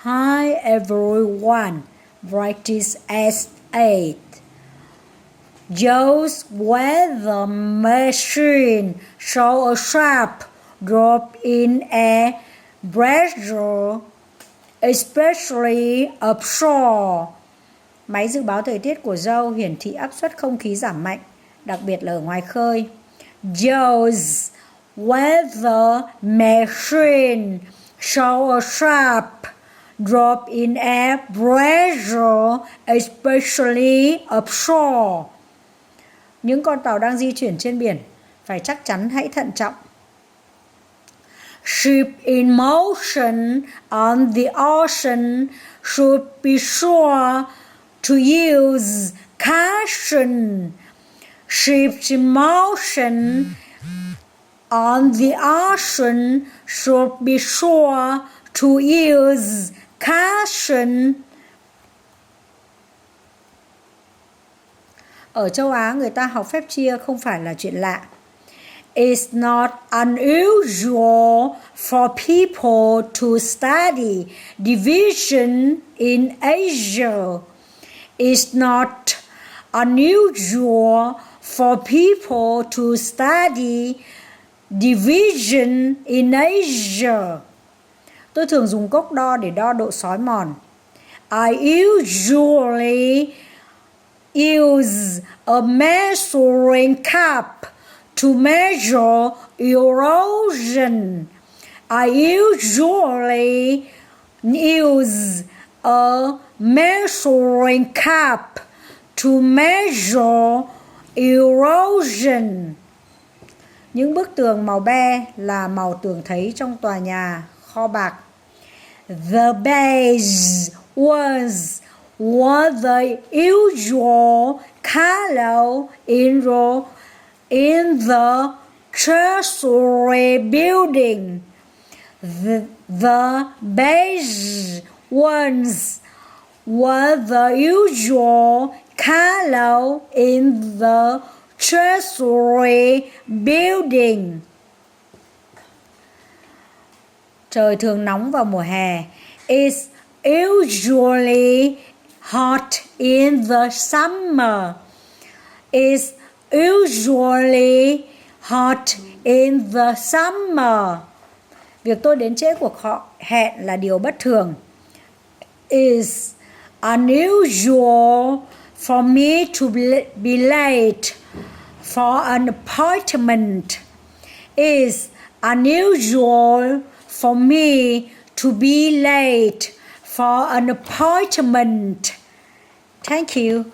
Hi everyone, practice S8. Just where the machine show a sharp drop in air pressure, especially offshore. Máy dự báo thời tiết của Joe hiển thị áp suất không khí giảm mạnh, đặc biệt là ở ngoài khơi. Joe's weather machine show a sharp drop in air pressure, especially offshore. Những con tàu đang di chuyển trên biển phải chắc chắn hãy thận trọng. Ship in motion on the ocean should be sure to use caution. Ships in motion on the ocean should be sure to use caution. Ở châu Á, người ta học phép chia không phải là chuyện lạ. It's not unusual for people to study division in Asia. It's not unusual for people to study division in Asia. Tôi thường dùng cốc đo để đo độ xói mòn. I usually use a measuring cup to measure erosion. I usually use a measuring cup to measure erosion. Những bức tường màu be là màu thường thấy trong tòa nhà kho bạc. The beige ones were the usual color in the Treasury building. The beige ones were the usual color in the Treasury building. Trời thường nóng vào mùa hè. It's usually hot in the summer. It's usually hot in the summer. Việc tôi đến trễ cuộc hẹn là điều bất thường. It's unusual for me to be late for an appointment. It's unusual for me to be late for an appointment. Thank you.